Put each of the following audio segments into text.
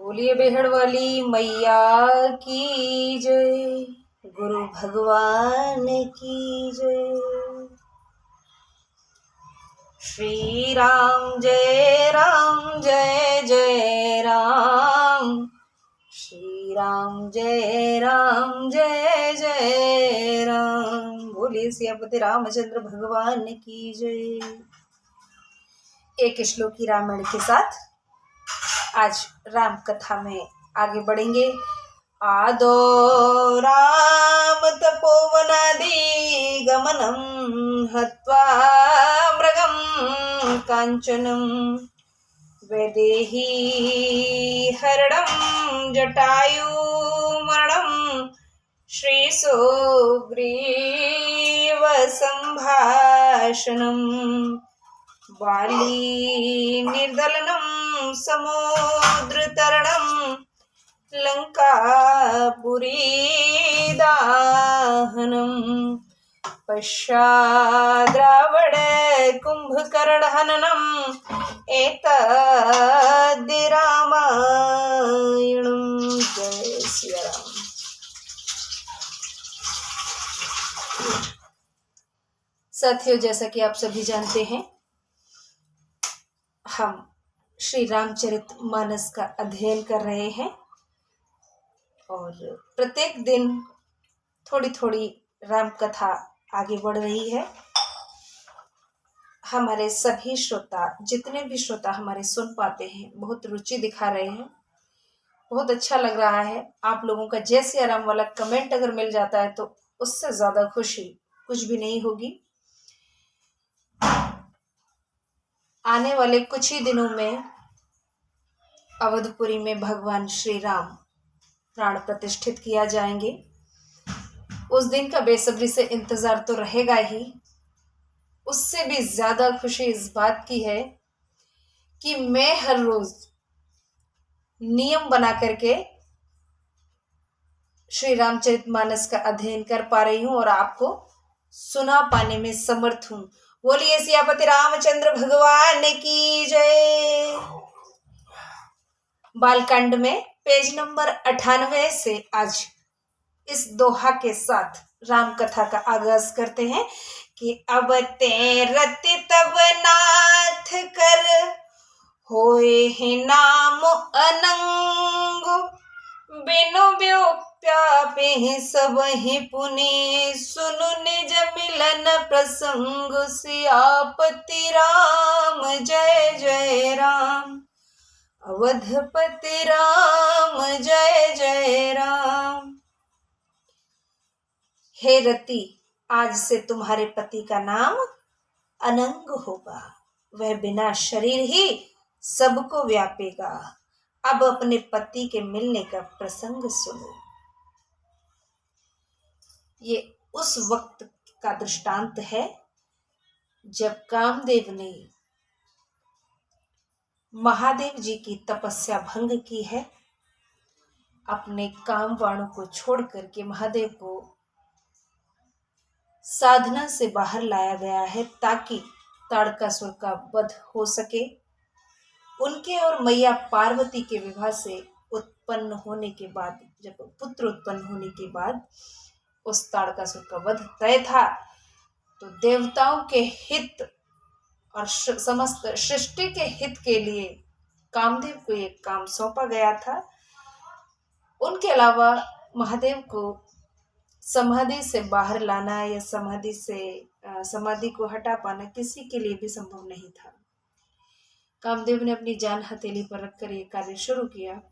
बोलिए बेहड़ वाली मैया की जय, गुरु भगवान की जय। श्री राम जय जय राम, श्री राम जय जय राम। बोलिए सियापति रामचंद्र भगवान की जय। एक श्लोकी रामायण के साथ आज राम कथा में आगे बढ़ेंगे। आदो राम तपोवनादि गमनम हत्वा मृगम कांचनम वैदेही हरणम जटायु मरणम श्रीसुग्रीव संभाषणम वाली निर्दलनम समुद्र तरणम लंकापुरी दाहनम पश्चाद् रावण कुंभकर्ण हननम एतद् रामायणम। जय सिया राम। साथियों, जैसा कि आप सभी जानते हैं, हम श्री रामचरितमानस का अध्ययन कर रहे हैं और प्रत्येक दिन थोड़ी थोड़ी राम कथा आगे बढ़ रही है। हमारे सभी श्रोता, जितने भी श्रोता हमारे सुन पाते हैं, बहुत रुचि दिखा रहे हैं, बहुत अच्छा लग रहा है। आप लोगों का जय सिया राम वाला कमेंट अगर मिल जाता है तो उससे ज्यादा खुशी कुछ भी नहीं होगी। आने वाले कुछ ही दिनों में अवधपुरी में भगवान श्री राम प्राण प्रतिष्ठित किया जाएंगे। उस दिन का बेसब्री से इंतजार तो रहेगा ही। उससे भी ज्यादा खुशी इस बात की है कि मैं हर रोज नियम बना करके श्री रामचरितमानस का अध्ययन कर पा रही हूं और आपको सुना पाने में समर्थ हूं। बोलिए सियापति रामचंद्र भगवान की जय। बालकांड में पेज नंबर 98 से आज इस दोहा के साथ राम कथा का आगाज करते हैं कि अब ते रति तब नाथ कर होए है नाम अनंग, बिनु व्यापे सब ही पुनि सुनु निज मिलन प्रसंग। सियापति राम जय जय राम, अवधपति राम जय जय राम। हे रति, आज से तुम्हारे पति का नाम अनंग होगा। वह बिना शरीर ही सबको व्यापेगा। अब अपने पति के मिलने का प्रसंग सुनो। ये उस वक्त का दृष्टांत है जब कामदेव ने महादेव जी की तपस्या भंग की है। अपने काम वाणों को छोड़ करके महादेव को साधना से बाहर लाया गया है ताकि ताड़कासुर का वध हो सके। उनके और मैया पार्वती के विवाह से उत्पन्न होने के बाद, जब पुत्र उत्पन्न होने के बाद उस ताड़कासुर का वध तय था, तो देवताओं के हित और समस्त सृष्टि के हित के लिए कामदेव को एक काम सौंपा गया था। उनके अलावा महादेव को समाधि से बाहर लाना या समाधि को हटा पाना किसी के लिए भी संभव नहीं था। कामदेव ने अपनी जान हथेली पर रखकर यह कार्य शुरू किया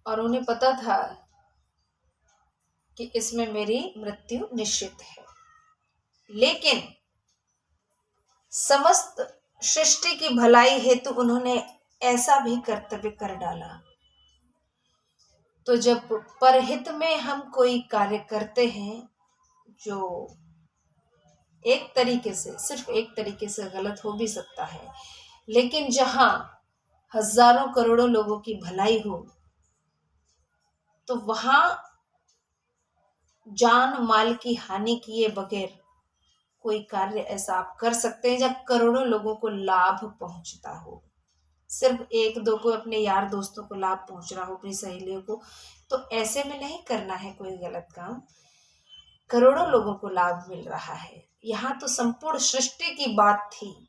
और उन्हें पता था कि इसमें मेरी मृत्यु निश्चित है, लेकिन समस्त सृष्टि की भलाई हेतु उन्होंने ऐसा भी कर्तव्य कर डाला। तो जब परहित में हम कोई कार्य करते हैं जो एक तरीके से, सिर्फ एक तरीके से गलत हो भी सकता है, लेकिन जहां हजारों करोड़ों लोगों की भलाई हो, तो वहां जान माल की हानि किए बगैर कोई कार्य ऐसा आप कर सकते हैं जब करोड़ों लोगों को लाभ पहुंचता हो। सिर्फ एक दो को, अपने यार दोस्तों को लाभ पहुंच रहा हो, अपनी सहेलियों को, तो ऐसे में नहीं करना है कोई गलत काम। करोड़ों लोगों को लाभ मिल रहा है। यहाँ तो संपूर्ण सृष्टि की बात थी,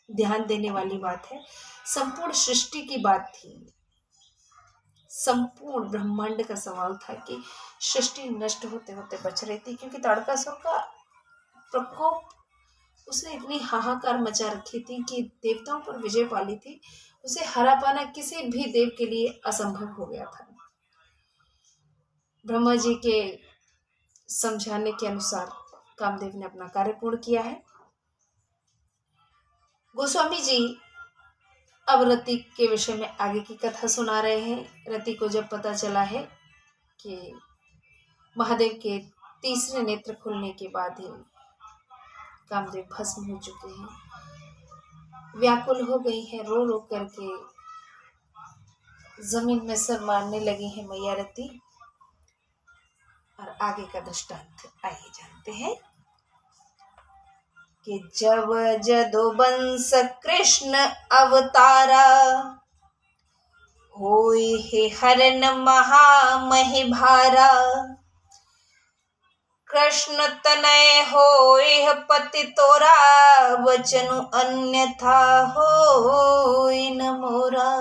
ध्यान देने वाली बात है। संपूर्ण सृष्टि की बात थी, संपूर्ण ब्रह्मांड का सवाल था कि सृष्टि नष्ट होते होते बच रही थी, क्योंकि ताड़कासुर का प्रकोप, उसने इतनी हाहाकार मचा रखी थी कि देवताओं पर विजय पाली थी। उसे हरा पाना किसी भी देव के लिए असंभव हो गया था। ब्रह्मा जी के समझाने के अनुसार कामदेव ने अपना कार्य पूर्ण किया है। गोस्वामी जी अब रति के विषय में आगे की कथा सुना रहे हैं। रति को जब पता चला है कि महादेव के तीसरे नेत्र खुलने के बाद ही कामदेव भस्म हो चुके हैं, व्याकुल हो गई है, रो रो करके जमीन में सर मारने लगी है मैया रति। और आगे का दृष्टांत आइए जानते हैं कि जब जदुवंश कृष्ण अवतारा, होय हे हरन महामहि भारा, कृष्ण तनय होय पति तोरा, वचनु अन्यथा होय न मोरा।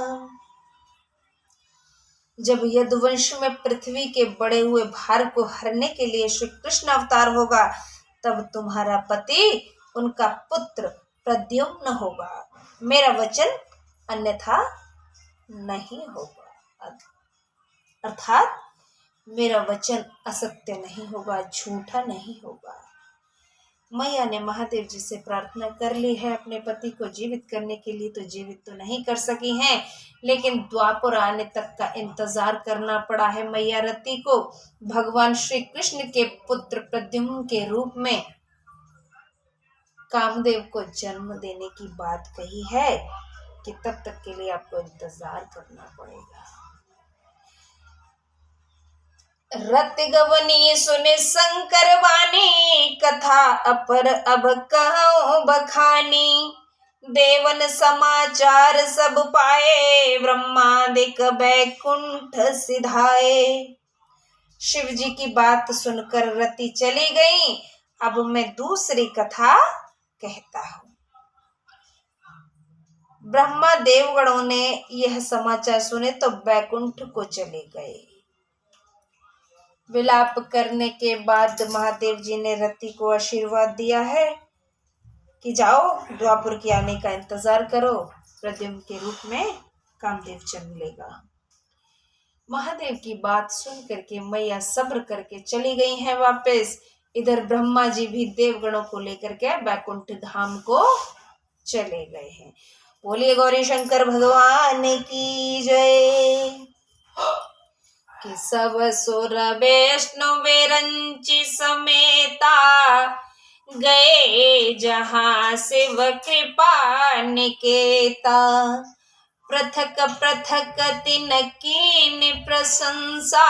जब यदुवंश में पृथ्वी के बढ़े हुए भार को हरने के लिए श्री कृष्ण अवतार होगा, तब तुम्हारा पति उनका पुत्र प्रद्युम्न होगा, मेरा वचन अन्यथा नहीं होगा। अर्थात मेरा वचन असत्य नहीं होगा, झूठा नहीं होगा। मैया ने महादेव जी से प्रार्थना कर ली है अपने पति को जीवित करने के लिए, तो जीवित तो नहीं कर सकी हैं, लेकिन द्वापर आने तक का इंतजार करना पड़ा है मैया रति को। भगवान श्री कृष्ण के पुत्र प्रद्युम्न के रूप में कामदेव को जन्म देने की बात कही है कि तब तक के लिए आपको इंतजार करना पड़ेगा। रति गवनी सुने शंकर वाणी, कथा अपर अब कहूं बखानी। देवन समाचार सब पाए, ब्रह्मादिक बैकुंठ सिधाए। शिव जी की बात सुनकर रति चली गई। अब मैं दूसरी कथा कहता हूं। ब्रह्मा देवगणों ने यह समाचार सुने तो बैकुंठ को चले गए। विलाप करने के बाद महादेव जी ने रति को आशीर्वाद दिया है कि जाओ द्वापर के आने का इंतजार करो, प्रद्युम्न के रूप में कामदेव जन्म लेगा। महादेव की बात सुन करके मैया सब्र करके चली गई हैं वापस। इधर ब्रह्मा जी भी देवगणों को लेकर के बैकुंठ धाम को चले गए हैं। बोलिए गौरी शंकर भगवान की जय। कि सब सुर वैष्णव रंची समेता, गए जहाँ शिव कृपा निकेता। पृथक पृथक तिन कीन प्रशंसा,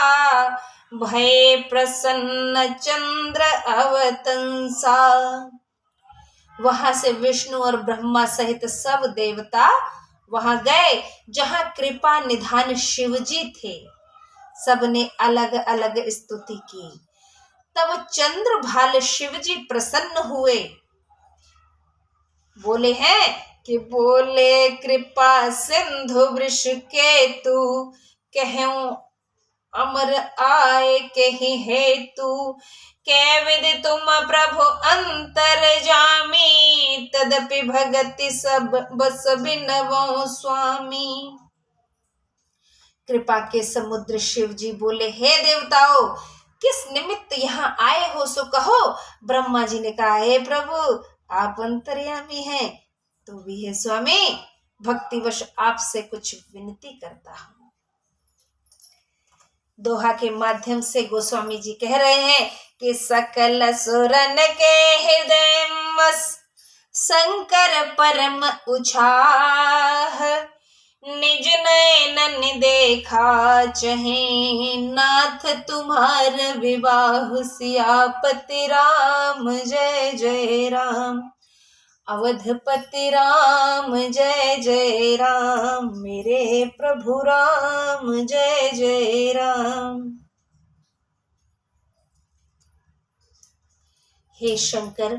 भय प्रसन्न चंद्र अवतंसा। वहां से विष्णु और ब्रह्मा सहित सब देवता वहां गए जहां कृपा निधान शिवजी थे। सबने अलग अलग स्तुति की। तब चंद्र भाल शिवजी प्रसन्न हुए। बोले हैं कि बोले कृपा सिंधु वृष केतु, कहूं अमर आए कहीं हेतु। कै विधि तुम प्रभु अंतर जामी, तदपि भगति सब बस बिनवो स्वामी। कृपा के समुद्र शिव जी बोले, हे देवताओं, किस निमित्त यहाँ आए हो सो कहो। ब्रह्मा जी ने कहा, हे प्रभु, आप अंतर्यामी हैं तो भी है स्वामी, भक्तिवश आपसे कुछ विनती करता हूं। दोहा के माध्यम से गोस्वामी जी कह रहे हैं कि सकल सुरन के हृदय मस, शंकर परम उछाह। निज नयन देखा चहे, नाथ तुम्हार विवाह। सियापति राम जय जय राम। अवधपति राम जय जय राम, मेरे प्रभु राम जय जय राम। हे शंकर,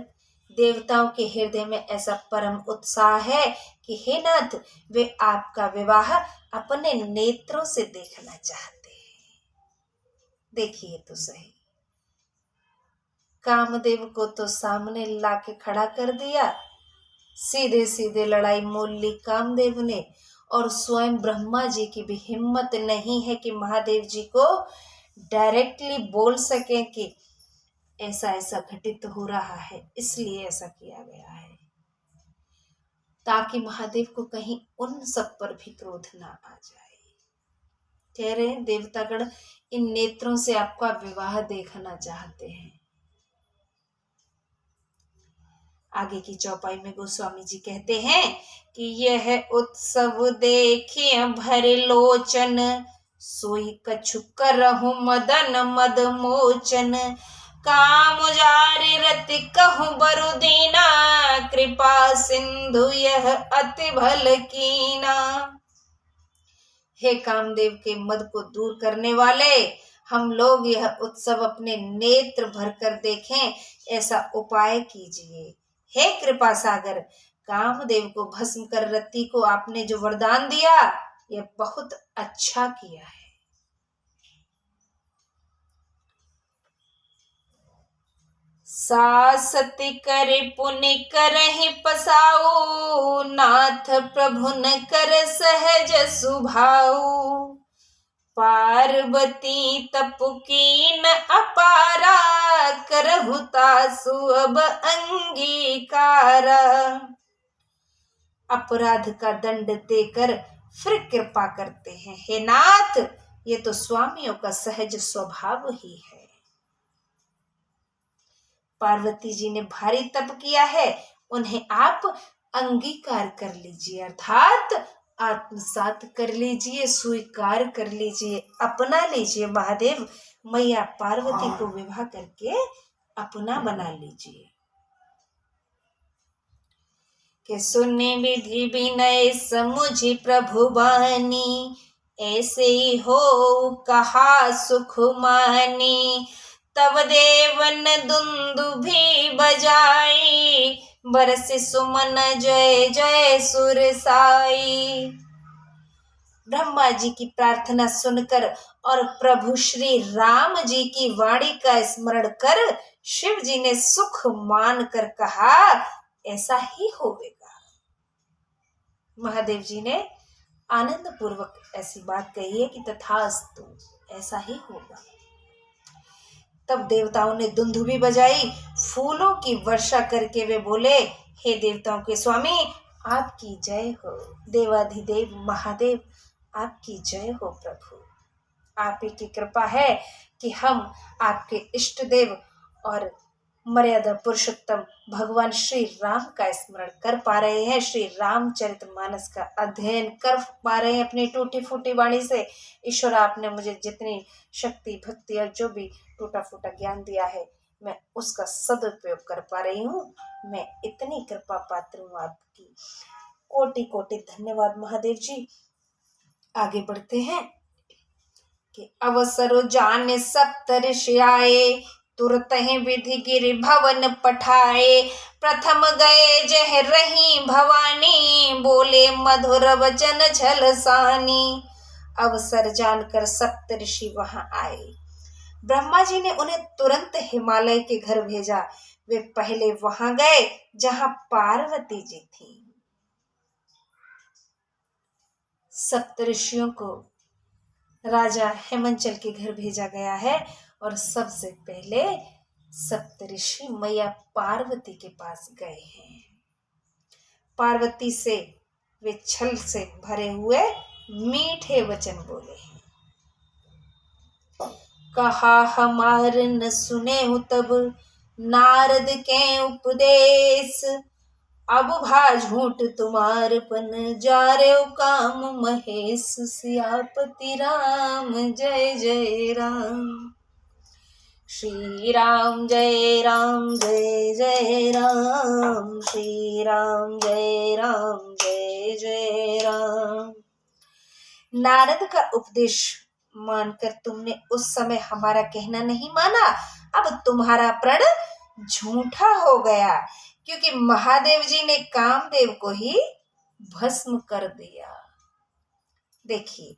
देवताओं के हृदय में ऐसा परम उत्साह है कि हे नाथ, वे आपका विवाह अपने नेत्रों से देखना चाहते हैं। देखिए तो सही, कामदेव को तो सामने लाके खड़ा कर दिया, सीधे सीधे लड़ाई मोल ली कामदेव ने, और स्वयं ब्रह्मा जी की भी हिम्मत नहीं है कि महादेव जी को डायरेक्टली बोल सके कि ऐसा ऐसा घटित हो रहा है, इसलिए ऐसा किया गया है, ताकि महादेव को कहीं उन सब पर भी क्रोध ना आ जाए। कह रहे हैं देवतागण इन नेत्रों से आपका विवाह देखना चाहते हैं। आगे की चौपाई में गोस्वामी जी कहते हैं कि यह उत्सव देखिए भरे लोचन, सोई कछु करहु मदन मद मोचन, काम जारि रति कहूँ बरु दीना, कृपा सिंधु यह अति भल कीना। हे कामदेव के मद को दूर करने वाले, हम लोग यह उत्सव अपने नेत्र भरकर देखें, ऐसा उपाय कीजिए। हे कृपा सागर, कामदेव को भस्म कर रति को आपने जो वरदान दिया, यह बहुत अच्छा किया है। सासति करे पुनि करहि पसाऊ, नाथ प्रभु न कर सहज सुभाऊ, पार्वती तपु कीन अपारा, करहु तासु अब अंगीकारा। अपराध का दंड देकर फिर कृपा करते हैं। हे नाथ, ये तो स्वामियों का सहज स्वभाव ही है। पार्वती जी ने भारी तप किया है, उन्हें आप अंगीकार कर लीजिए, अर्थात आत्मसात कर लीजिए, स्वीकार कर लीजिए, अपना लीजिए। महादेव मैया पार्वती को विवाह करके अपना बना लीजिए। कि सुने विधि विनय समुझि प्रभु बानी, ऐसे ही हो कहा सुख मानी, तब देवन दुंदुभि बजाई, बरसे सुमन जय जय सुर साई। ब्रह्मा जी की प्रार्थना सुनकर और प्रभु श्री राम जी की वाणी का स्मरण कर शिव जी ने सुख मान कर कहा, ऐसा ही होगा। महादेव जी ने आनंद पूर्वक ऐसी बात कही है कि तथास्तु, ऐसा ही होगा। तब देवताओं ने दुंदुभी बजाई, फूलों की वर्षा करके वे बोले, हे देवताओं के स्वामी, आपकी जय हो। देवाधिदेव महादेव, आपकी जय हो प्रभु। आप ही की कृपा है कि हम आपके इष्ट देव और मर्यादा पुरुषोत्तम भगवान श्री राम का स्मरण कर पा रहे हैं, श्री रामचरितमानस का अध्ययन कर पा रहे हैं अपनी टूटी फूटी वाणी से। ईश्वर, आपने मुझे जितनी शक्ति भक्ति और जो भी टूटा फूटा ज्ञान दिया है, मैं उसका सदुपयोग कर पा रही हूँ। मैं इतनी कृपा पात्र हूँ आपकी। कोटि कोटि धन्यवाद महादेव जी। आगे बढ़ते हैं कि अवसर जाने सप्तऋषि आए, तुरत ही विधि गिरि भवन पठाए, प्रथम गए जह रही भवानी, बोले मधुर वचन झलसानी। अवसर जानकर सप्तऋषि वहां आए। ब्रह्मा जी ने उन्हें तुरंत हिमालय के घर भेजा। वे पहले वहां गए जहां पार्वती जी थी। सप्तऋषियों को राजा हिमांचल के घर भेजा गया है और सबसे पहले सप्तऋषि मैया पार्वती के पास गए हैं। पार्वती से वे छल से भरे हुए मीठे वचन बोले हैं। कहा हमार न सुने हूँ तब नारद के उपदेश, अब भा झूठ तुम्हार पन जारे काम महेश, सियापति राम जय जय राम। श्री राम जय जय राम, श्री राम जय राम जय जय राम। नारद का उपदेश मानकर तुमने उस समय हमारा कहना नहीं माना, अब तुम्हारा प्रण झूठा हो गया, क्योंकि महादेव जी ने कामदेव को ही भस्म कर दिया। देखिए,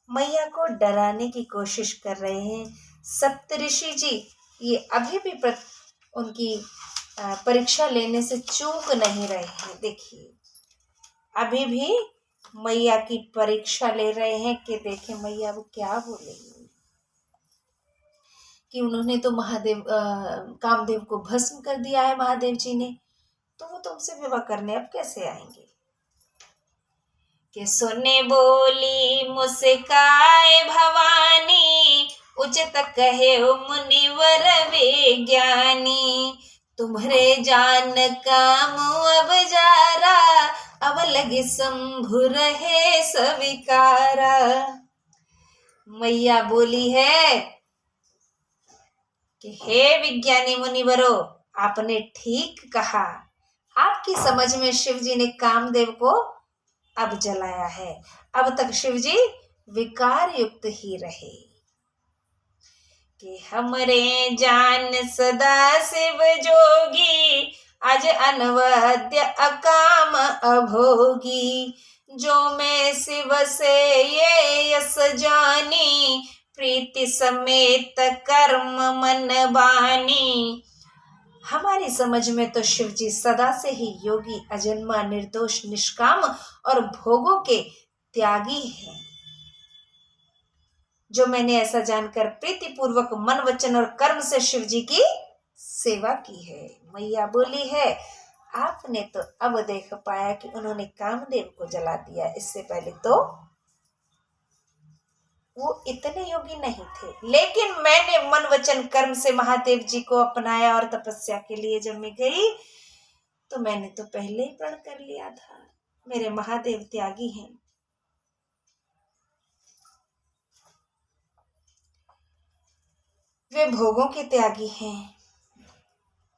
मैया को डराने की कोशिश कर रहे हैं सप्तऋषि जी। ये अभी भी उनकी परीक्षा लेने से चूक नहीं रहे हैं। देखिए, अभी भी मैया की परीक्षा ले रहे हैं कि देखें मैया वो क्या बोलेगी, कि उन्होंने तो कामदेव को भस्म कर दिया है महादेव जी ने, तो वो तुमसे विवाह करने अब कैसे आएंगे। कि सुने बोली मुस्काए भवानी, उचित कहे मुनिवर विज्ञानी, तुम्हारे जान काम अब जारा, अब लगे शंभु रहे स्वीकारा। मैया बोली है कि हे विज्ञानी मुनिवरो, आपने ठीक कहा, आपकी समझ में शिव जी ने कामदेव को अब जलाया है, अब तक शिव जी विकार युक्त ही रहे। कि हमरे जान सदा शिव जोगी, आज अनवद्य अकाम अभोगी, जो मैं शिव से ये यस जानी, प्रीति समेत कर्म मन बानी। हमारी समझ में तो शिव जी सदा से ही योगी, अजन्मा, निर्दोष, निष्काम और भोगों के त्यागी हैं। जो मैंने ऐसा जानकर प्रीति पूर्वक मन, वचन और कर्म से शिव जी की सेवा की है। मैया बोली है, आपने तो अब देख पाया कि उन्होंने कामदेव को जला दिया, इससे पहले तो वो इतने योगी नहीं थे। लेकिन मैंने मन, वचन, कर्म से महादेव जी को अपनाया और तपस्या के लिए जब मैं गई तो मैंने तो पहले ही प्रण कर लिया था। मेरे महादेव त्यागी हैं। वे भोगों के त्यागी हैं।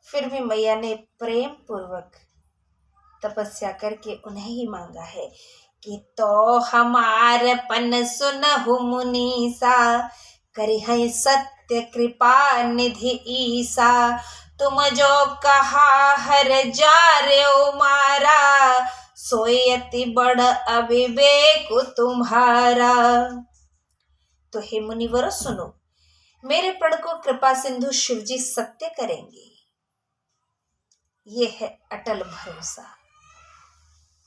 फिर भी मैया ने प्रेम पूर्वक तपस्या करके उन्हें ही मांगा है कि तो हमार पन सुनहु मुनीसा, करी है सत्य कृपा निधि ईसा, तुम जो कहा हर जा रे मारा, सोयति बड़ अविवेक तुम्हारा। तो हे मुनिवर सुनो, मेरे प्रण को कृपा सिंधु शिव जी सत्य करेंगे, ये है अटल भरोसा।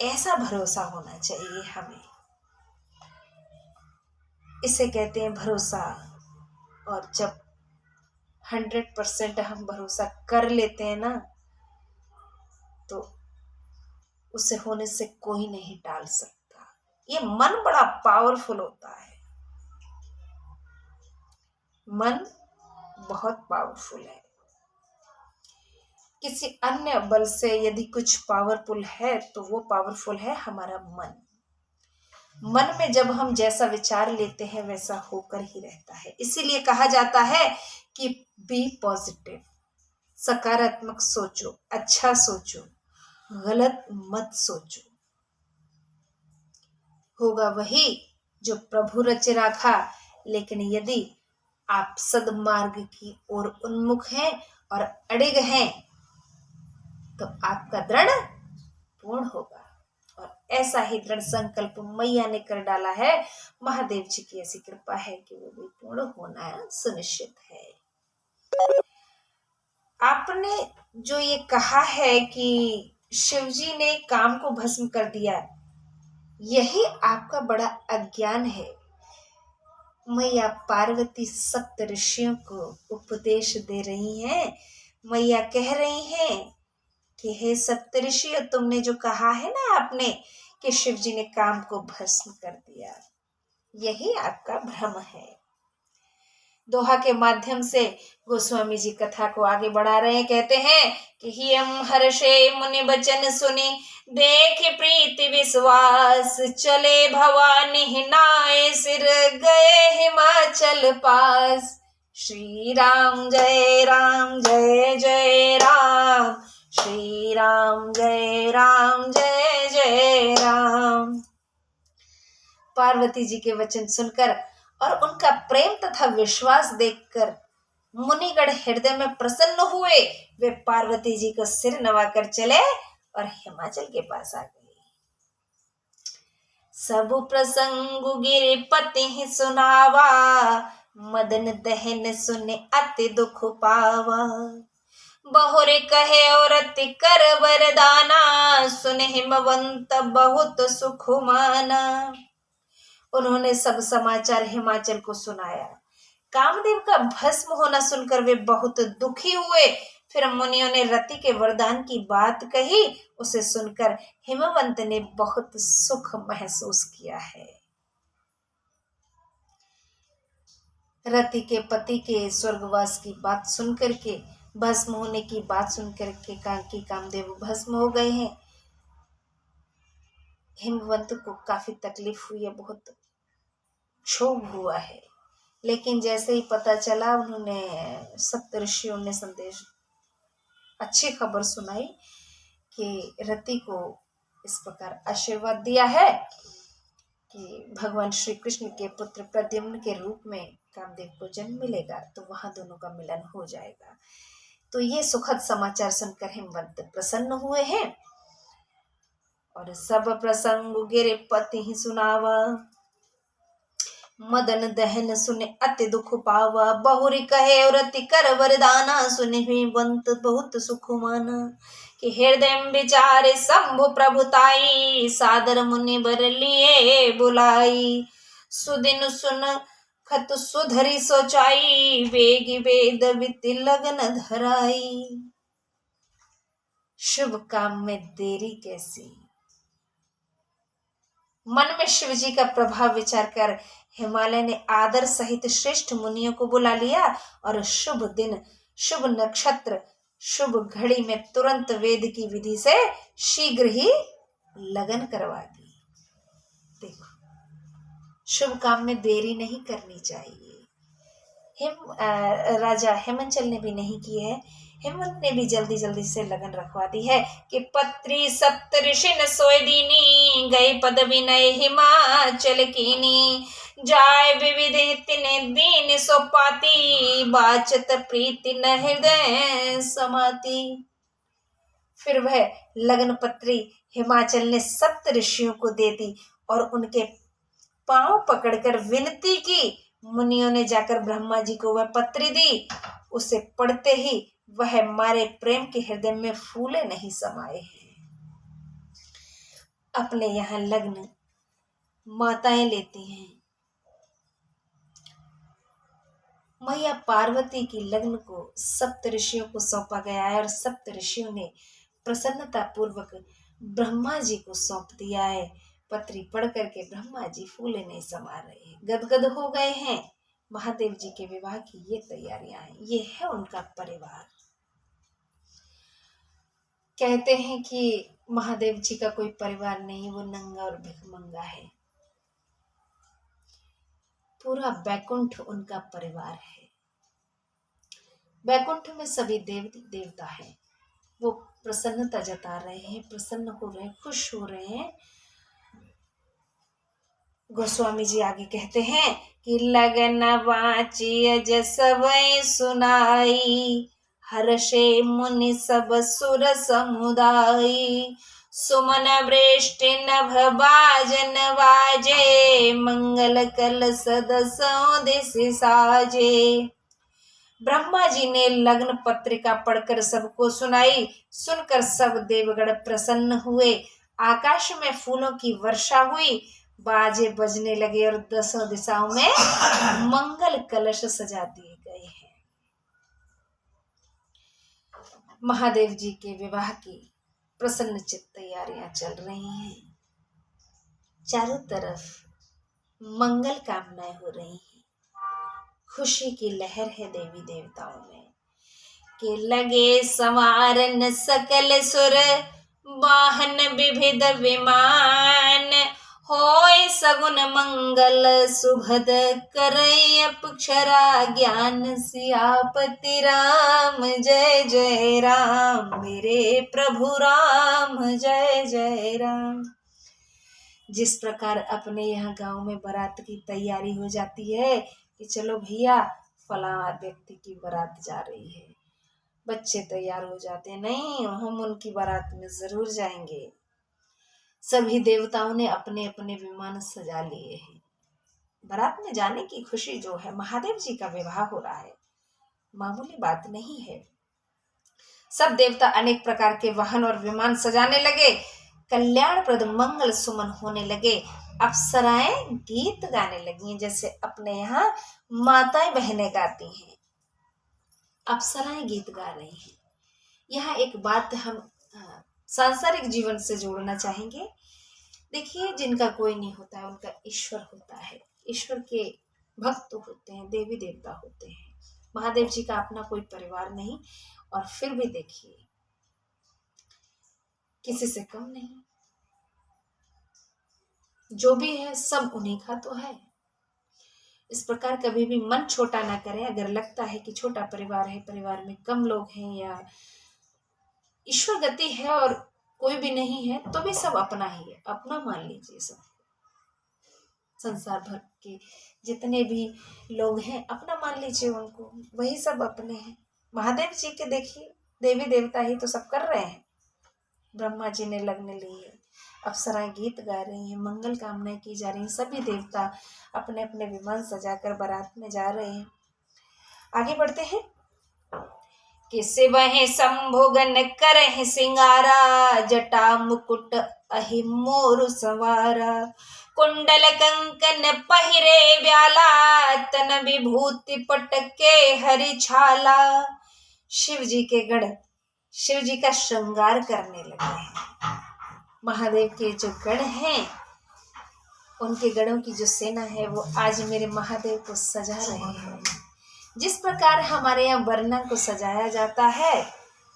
ऐसा भरोसा होना चाहिए हमें, इसे कहते हैं भरोसा। और जब 100% हम भरोसा कर लेते हैं ना, तो उसे होने से कोई नहीं टाल सकता। ये मन बड़ा पावरफुल होता है, मन बहुत पावरफुल है। किसी अन्य बल से यदि कुछ पावरफुल है तो वो पावरफुल है हमारा मन। मन में जब हम जैसा विचार लेते हैं वैसा होकर ही रहता है। इसीलिए कहा जाता है कि बी पॉजिटिव, सकारात्मक सोचो, अच्छा सोचो, गलत मत सोचो। होगा वही जो प्रभु रचे राखा। लेकिन यदि आप सद्मार्ग की ओर उन्मुख हैं और अड़िग हैं तो आपका दृढ़ पूर्ण होगा। और ऐसा ही दृढ़ संकल्प मैया ने कर डाला है। महादेव जी की ऐसी कृपा है कि वो भी पूर्ण होना सुनिश्चित है। आपने जो ये कहा है कि शिवजी ने काम को भस्म कर दिया, यही आपका बड़ा अज्ञान है। मैया पार्वती सप्त ऋषियों को उपदेश दे रही हैं। मैया कह रही हैं कि हे सप्तऋषियों, तुमने जो कहा है ना आपने कि शिव जी ने काम को भस्म कर दिया, यही आपका भ्रम है। दोहा के माध्यम से गोस्वामी जी कथा को आगे बढ़ा रहे हैं। कहते हैं कि हियम हर्षे मुनि बचन सुनी, देख प्रीति विश्वास, चले भवानी नाए सिर गए हिमाचल पास। श्री राम जय जय राम, श्री राम जय जय राम। पार्वती जी के वचन सुनकर और उनका प्रेम तथा विश्वास देखकर मुनिगण हृदय में प्रसन्न हुए। वे पार्वती जी को सिर नवाकर चले और हिमाचल के पास आ गए। सब प्रसंग गिरिपति सुनावा, मदन दहन सुने अति दुख पावा। बहुरे कहे और अति कर वरदाना, सुन हिमवंत बहुत सुख माना। उन्होंने सब समाचार हिमाचल को सुनाया। कामदेव का भस्म होना सुनकर वे बहुत दुखी हुए। फिर मुनियों ने रति के वरदान की बात कही। उसे सुनकर हिमवंत ने बहुत सुख महसूस किया है। रति के पति के स्वर्गवास की बात सुनकर के, भस्म होने की बात सुनकर के कामदेव भस्म हो गए हैं। हिमवंत को काफी तकलीफ हुई है, बहुत क्षोभ हुआ है। लेकिन जैसे ही पता चला, उन्होंने सप्तऋषियों ने संदेश अच्छी खबर सुनाई कि रति को इस प्रकार आशीर्वाद दिया है कि भगवान श्री कृष्ण के पुत्र प्रद्युम्न के रूप में कामदेव को जन्म मिलेगा, तो वहां दोनों का मिलन हो जाएगा। तो ये सुखद समाचार सुनकर हिमवंत प्रसन्न हुए हैं। और सब प्रसंग गिरिपति ही सुनावा, मदन दहन सुने अति दुख पावा। बहुरी कहे और अति कर वरदाना, सुने हिमवंत बहुत सुख माना। कि हृदय विचारे शंभु प्रभुताई, सादर मुनि बर लिए बुलाई। सुदिन सुन खत सुधरी सोचाई, वेगी वेद विति लगन धराई। शुभ काम में देरी कैसी। मन में शिव जी का प्रभाव विचार कर हिमालय ने आदर सहित श्रेष्ठ मुनियों को बुला लिया और शुभ दिन, शुभ नक्षत्र, शुभ घड़ी में तुरंत वेद की विधि से शीघ्र ही लगन करवा दी। देखो, शुभ काम में देरी नहीं करनी चाहिए। राजा हिमाचल ने भी नहीं की है। हिमवंत ने भी जल्दी जल्दी से लगन रखवा दी है कि पत्री सप्तऋषि सोय दीनी, गई पद विनय हिमाचल कीनी। जाय विविध तिने दीन सो पाती, बाचत प्रीति न हृदय समाती। फिर वह लगन पत्री हिमाचल ने सप्त ऋषियों को दे दी और उनके पांव पकड़कर विनती की। मुनियों ने जाकर ब्रह्मा जी को वह पत्री दी। उसे पढ़ते ही वह मारे प्रेम के हृदय में फूले नहीं समाए हैं। अपने यहाँ लग्न माताएं लेती हैं। मैया पार्वती की लग्न को सप्त ऋषियों को सौंपा गया है और सप्त ऋषियों ने प्रसन्नता पूर्वक ब्रह्मा जी को सौंप दिया है। पत्री पढ़ करके ब्रह्मा जी फूले नहीं समा रहे हैं, गदगद हो गए हैं। महादेव जी के विवाह की ये तैयारियां हैं, ये है उनका परिवार। कहते हैं कि महादेव जी का कोई परिवार नहीं, वो नंगा और भिखमंगा है। पूरा बैकुंठ उनका परिवार है। बैकुंठ में सभी देवी देवता हैं। वो प्रसन्नता जता रहे हैं, प्रसन्न हो रहे हैं, खुश हो रहे हैं। गोस्वामी जी आगे कहते हैं कि लगन वाची जसवै सुनाई, हर्षे मुनि सब सुर समुदाई। सुमन वृष्टि नभ बाजन वाजे, मंगल कल सदसों दिस साजे। ब्रह्मा जी ने लग्न पत्रिका पढ़कर सबको सुनाई। सुनकर सब देवगण प्रसन्न हुए। आकाश में फूलों की वर्षा हुई, बाजे बजने लगे और दसों दिशाओं में मंगल कलश सजा दिए गए हैं। महादेव जी के विवाह की प्रसन्नचित्त तैयारियां चल रही हैं। चारों तरफ मंगल कामनाएं हो रही हैं। खुशी की लहर है देवी देवताओं में कि लगे संवारन सकल सुर, वाहन विविध विमान। होय सगुन मंगल सुभद करई अक्षरा ज्ञान सियापति राम जय जय राम मेरे प्रभु राम जय जय राम। जिस प्रकार अपने यहाँ गांव में बारात की तैयारी हो जाती है कि चलो भैया फला व्यक्ति की बारात जा रही है, बच्चे तैयार हो जाते हैं, नहीं हम उनकी बारात में जरूर जाएंगे। सभी देवताओं ने अपने अपने विमान सजा लिए हैं। बारात में जाने की खुशी जो है, महादेव जी का विवाह हो रहा है, मामूली बात नहीं है। सब देवता अनेक प्रकार के वाहन और विमान सजाने लगे, कल्याणप्रद मंगल सुमन होने लगे, अप्सराएं गीत गाने लगी, जैसे अपने यहाँ माताएं बहनें गाती हैं, अप्सराएं गीत गा रही हैं। यहाँ एक बात हम सांसारिक जीवन से जोड़ना चाहेंगे। देखिए, जिनका कोई नहीं होता है उनका ईश्वर होता है, ईश्वर के भक्त होते हैं, देवी देवता होते हैं। महादेव जी का अपना कोई परिवार नहीं, और फिर भी देखिए किसी से कम नहीं, जो भी है सब उन्हीं का तो है। इस प्रकार कभी भी मन छोटा ना करें। अगर लगता है कि छोटा परिवार है, परिवार में कम लोग हैं या ईश्वर गति है और कोई भी नहीं है, तो भी सब अपना ही है, अपना मान लीजिए। सब संसार भर के जितने भी लोग हैं अपना मान लीजिए उनको, वही सब अपने हैं। महादेव जी के देखिए, देवी देवता ही तो सब कर रहे हैं। ब्रह्मा जी ने लगने ली है, अप्सराएं गीत गा रही हैं, मंगल कामनाएं की जा रही हैं, सभी देवता अपने अपने विमान सजाकर बारात में जा रहे हैं। आगे बढ़ते हैं कि शिवहि संभोगन करहि सिंगारा, जटा मुकुट अहि मोरु सवारा, कुंडल कंकन पहिरे ब्याला, तन विभूति पटके हरि छाला। शिव जी के गण शिव जी का श्रृंगार करने लगे हैं। महादेव के जो गण हैं, उनके गणों की जो सेना है वो आज मेरे महादेव को सजा रहे हैं। जिस प्रकार हमारे यहाँ वरना को सजाया जाता है,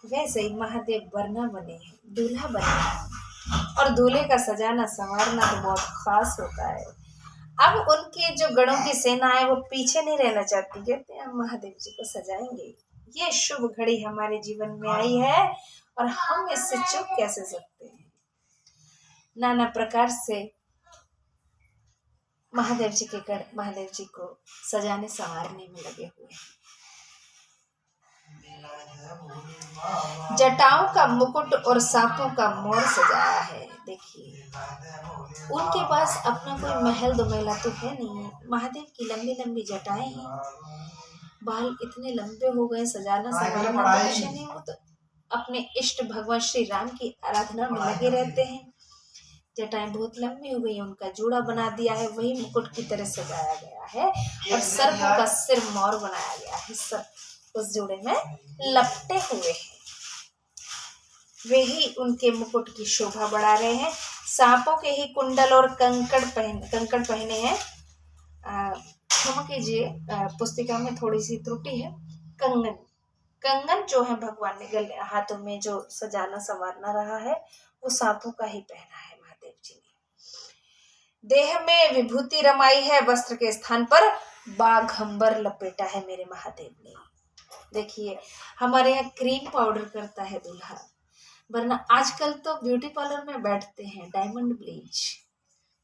वैसे ही महादेव वरना बने हैं, दूल्हा बने हैं। और दूल्हे का सजाना संवारना तो बहुत खास होता है। अब उनके जो गणों की सेना है वो पीछे नहीं रहना चाहती, कहते हैं हम महादेव जी को सजाएंगे। ये शुभ घड़ी हमारे जीवन में आई है और हम इससे चूक कैसे सकते हैं। नाना प्रकार से महादेव जी के गण महादेव जी को सजाने संवारने में लगे हुए हैं। जटाओं का मुकुट और सांपों का मोर सजाया है। देखिए, उनके पास अपना कोई महल दोमेला तो है नहीं। महादेव की लंबी लंबी जटाएं हैं, बाल इतने लंबे हो गए, सजाना संवारना कुछ नहीं। वो तो अपने इष्ट भगवान श्री राम की आराधना में लगे रहते हैं। जटाएं बहुत लंबी हो गई, उनका जूड़ा बना दिया है, वही मुकुट की तरह सजाया गया है, और सर्पों का सिर मोर बनाया गया है। सर्प उस जूड़े में लपटे हुए हैं, वे ही उनके मुकुट की शोभा बढ़ा रहे हैं। सांपों के ही कुंडल और कंकड़ पहने हैं। क्षमा कीजिए, पुस्तिका में थोड़ी सी त्रुटि है। कंगन जो है भगवान ने गले हाथों में जो सजाना संवारना रहा है, वो सांपों का ही पहना है महादेव जी ने। देह में विभूति रमाई है, वस्त्र के स्थान पर बाघंबर लपेटा है मेरे महादेव ने। देखिए, हमारे यहाँ क्रीम पाउडर करता है दूल्हा, वरना आजकल तो ब्यूटी पार्लर में बैठते हैं, डायमंड ब्लीच,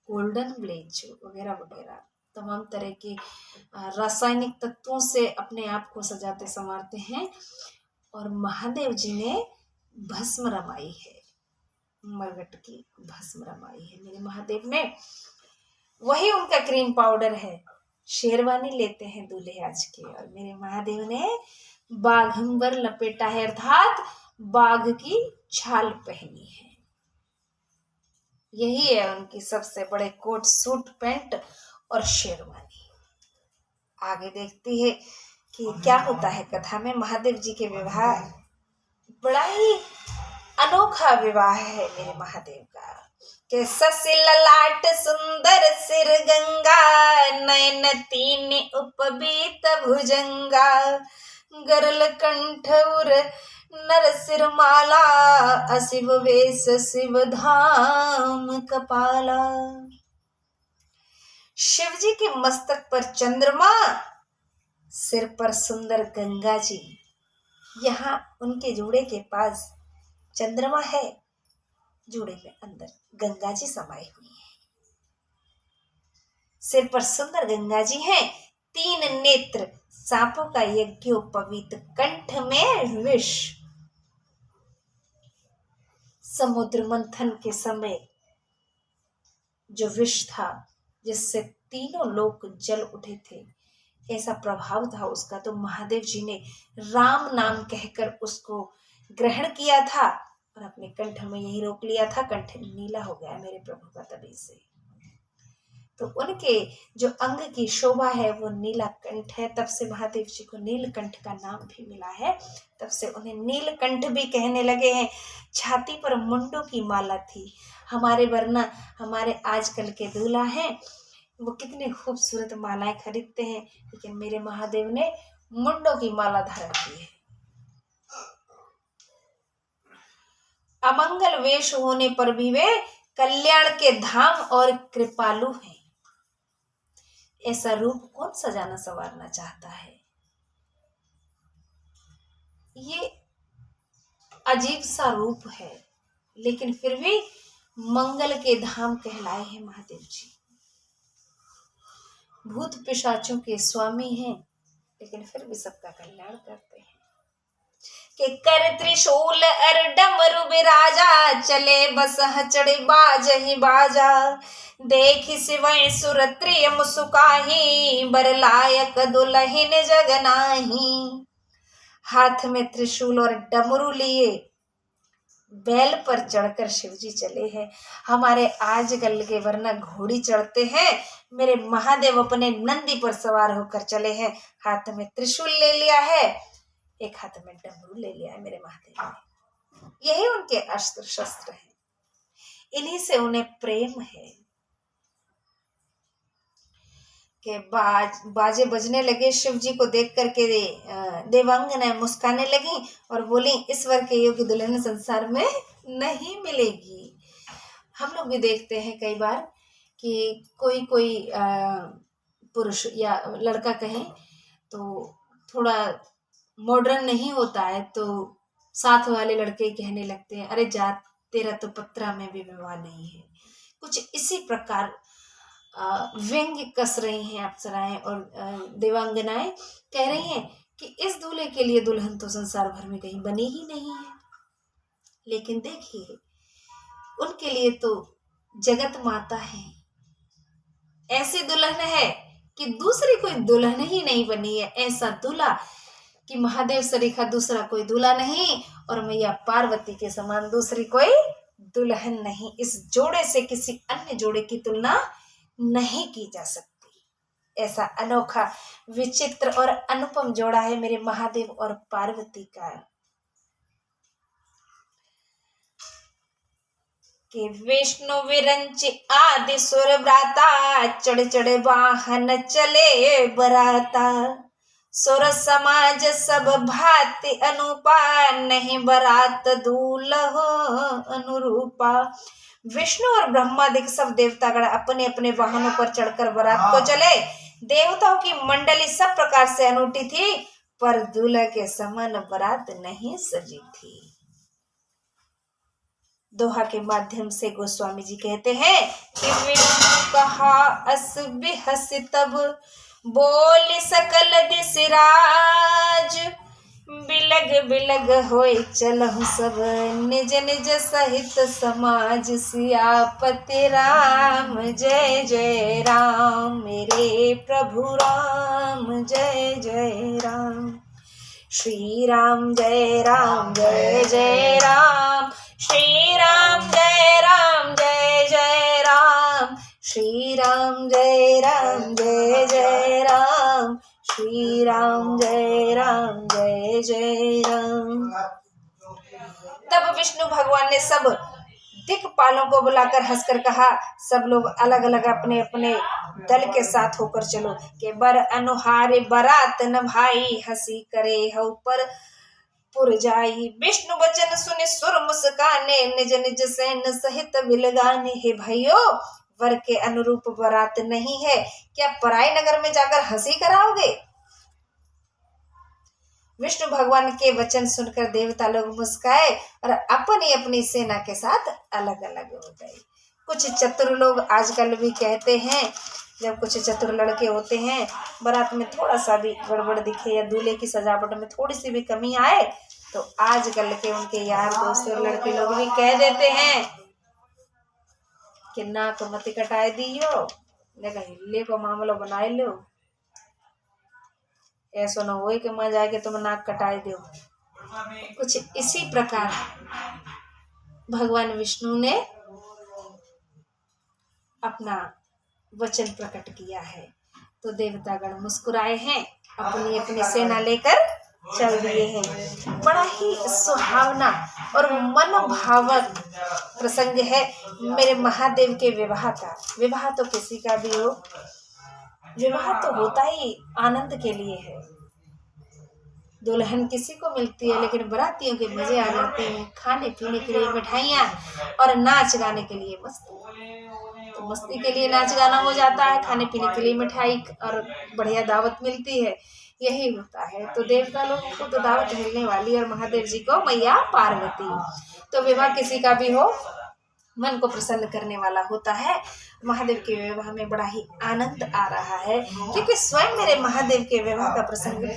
गोल्डन ब्लीच वगैरह वगैरह तमाम तरह के रासायनिक तत्वों से अपने आप को सजाते संवारते हैं। और महादेव जी ने भस्म रमाई है, मरगट की भस्म रमाई है मेरे महादेव ने, वही उनका क्रीम पाउडर है। शेरवानी लेते हैं दूल्हे आज के, और मेरे महादेव ने बाघंबर लपेटा है, अर्थात बाघ की छाल पहनी है। यही है उनकी सबसे बड़े कोट सूट पैंट और शेरवानी। आगे देखती है कि क्या होता है कथा में। महादेव जी के विवाह बड़ा ही अनोखा विवाह है मेरे महादेव का, के ससी ललाट सुंदर सिर गंगा, नयन तीन उपबीत भुजंगा, गरल कंठ उर नर सिर माला, अशिव वेश शिव धाम कपाला। शिव जी के मस्तक पर चंद्रमा, सिर पर सुंदर गंगा जी। यहाँ उनके जूड़े के पास चंद्रमा है, जूड़े में अंदर गंगा जी समाई हुई है। सिर पर सुंदर गंगा जी हैं, 3 नेत्र सांपों का यज्ञोपवीत, कंठ में विष। समुद्र मंथन के समय जो विष था, जिससे तीनों लोग जल उठे थे, ऐसा प्रभाव था उसका, तो महादेव जी ने राम नाम कहकर उसको ग्रहण किया था और अपने कंठ में यही रोक लिया था। कंठ नीला हो गया मेरे प्रभु का तभी से। तो उनके जो अंग की शोभा है वो नीला कंठ है, तब से महादेव जी को नीलकंठ का नाम भी मिला है। तब से उन्हें नीलकंठ भी कहने लगे हैं। छाती पर मुंडों की माला थी। हमारे वरना हमारे आजकल के दूल्हा हैं, वो कितने खूबसूरत मालाएं खरीदते हैं, लेकिन मेरे महादेव ने मुंडों की माला धारण की है। अमंगल वेश होने पर भी वे कल्याण के धाम और कृपालु हैं। ऐसा रूप कौन सजाना संवारना चाहता है? ये अजीब सा रूप है, लेकिन फिर भी मंगल के धाम कहलाए हैं महादेव जी। भूत पिशाचों के स्वामी हैं, लेकिन फिर भी सबका कल्याण करते हैं। कि कर त्रिशूल अर डमरु बिराजा, चले बस चढ़े बाज ही बाजा। देखि सिवै सुर त्रियम सुकाही, बर लायक दुलहिन जग नाही। हाथ में त्रिशूल और डमरू लिए बैल पर चढ़कर शिवजी चले हैं। हमारे आजकल के वरना घोड़ी चढ़ते हैं, मेरे महादेव अपने नंदी पर सवार होकर चले हैं। हाथ में त्रिशूल ले लिया है, एक हाथ में डमरू ले लिया है मेरे महादेव ने। यही उनके अस्त्र शस्त्र हैं, इन्हीं से उन्हें प्रेम है। के बाजे बजने लगे, शिव जी को देख करके देवांगनाएं मुस्काने लगी और बोली, इस वर के योग्य दुल्हन संसार में नहीं मिलेगी। हम लोग भी देखते हैं कई बार कि कोई पुरुष या लड़का कहें तो थोड़ा मॉडर्न नहीं होता है, तो साथ वाले लड़के कहने लगते हैं, अरे जा, तेरा तो पत्रा में भी विवाह नहीं है। कुछ इसी प्रकार व्यंग्य कस रही हैं अप्सराएं और देवांगनाएं, कह रही हैं कि इस दूल्हे के लिए दुल्हन तो संसार भर में कहीं बनी ही नहीं है। लेकिन देखिए, उनके लिए तो जगत माता है, ऐसी दुल्हन है कि दूसरी कोई दुल्हन ही नहीं बनी है। ऐसा दूल्हा कि महादेव सरीखा दूसरा कोई दूल्हा नहीं, और मैया पार्वती के समान दूसरी कोई दुल्हन नहीं। इस जोड़े से किसी अन्य जोड़े की तुलना नहीं की जा सकती। ऐसा अनोखा, विचित्र और अनुपम जोड़ा है मेरे महादेव और पार्वती का। कि विष्णु विरंच आदि सुर ब्राता, चढ़ चढ़ वाहन चले बराता। सुर समाज सब भांति अनुपा, नहीं बरात दूल्हा अनुरूपा। विष्णु और ब्रह्मादि सब देवतागण अपने अपने वाहनों पर चढ़कर बारात को चले। देवताओं की मंडली सब प्रकार से अनूठी थी, पर दूल्हा के समान बारात नहीं सजी थी। दोहा के माध्यम से गोस्वामी जी कहते हैं कि विष्णु कहा अस बिहस तब, बोल सकल दिसराज। बिलग बिलग होय चलहु सब, निज निज सहित समाज। सियापति राम जय जय राम, मेरे प्रभु राम जय जय राम। श्री राम जय राम जय जय राम, श्री राम जय राम जय जय राम। श्री राम जय राम जय जय राम, श्री राम जय राम जय जय राम। तब विष्णु भगवान ने सब दिक्पालों को बुलाकर हंसकर कहा, सब लोग अलग अलग अपने अपने दल के साथ होकर चलो। के बर अनुहारे बरात न भाई, हंसी करे हऊ पर पुर जाई। विष्णु वचन सुने सुर मुस्काने, निज निज सैन्य सहित बिलगाने। हे भाइयों, वर के अनुरूप बारात नहीं है, क्या पराई नगर में जाकर हंसी कराओगे? विष्णु भगवान के वचन सुनकर देवता लोग मुस्काए और अपनी अपनी सेना के साथ अलग अलग हो गए। कुछ चतुर लोग आजकल भी कहते हैं, जब कुछ चतुर लड़के होते हैं, बारात में थोड़ा सा भी गड़बड़ दिखे या दूल्हे की सजावट में थोड़ी सी भी कमी आए, तो आजकल के उनके यार दोस्त और लड़के लोग भी कह देते हैं कि नाक मत कटाए दियो, देखा हिले को मामलो बनाए लो, ऐसा न हो कि मैं जाके तुम नाक कटाए दो। कुछ इसी प्रकार भगवान विष्णु ने अपना वचन प्रकट किया है। तो देवतागण मुस्कुराए हैं, अपनी अपनी सेना लेकर चल दिए हैं। बड़ा ही सुहावना और मन भावक प्रसंग है मेरे महादेव के विवाह का। विवाह तो किसी का भी हो, विवाह तो होता ही आनंद के लिए है। दुल्हन किसी को मिलती है, लेकिन बारातियों के मजे आ जाते हैं, खाने पीने के लिए मिठाइयाँ और नाच गाने के लिए मस्ती। तो मस्ती के लिए नाच गाना हो जाता है, खाने पीने के लिए मिठाई और बढ़िया दावत मिलती है, यही होता है। तो देवता लोगों को तो दावत मिलने वाली और महादेव जी को मैया पार्वती। तो विवाह किसी का भी हो, मन को प्रसन्न करने वाला होता है। महादेव के विवाह में बड़ा ही आनंद आ रहा है, क्योंकि स्वयं मेरे महादेव के विवाह का प्रसंग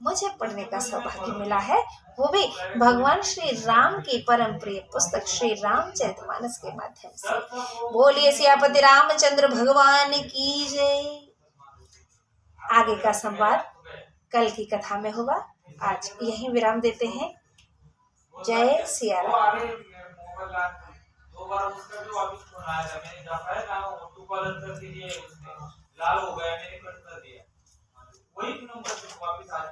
मुझे पढ़ने का सौभाग्य मिला है, वो भी भगवान श्री राम की परम प्रिय पुस्तक श्री रामचरितमानस के माध्यम से। बोलिए सियापति रामचंद्र भगवान की जय। आगे का संवाद कल की कथा में होगा। आज यहीं विराम देते हैं। जय सिया राम। 2 बार उसका जो वापस फोन आया था, मैंने देखा है ना, ऑटो कॉलर कर दिए, उसने लाल हो गया, मैंने कट कर दिया, वही नंबर पे वापस आ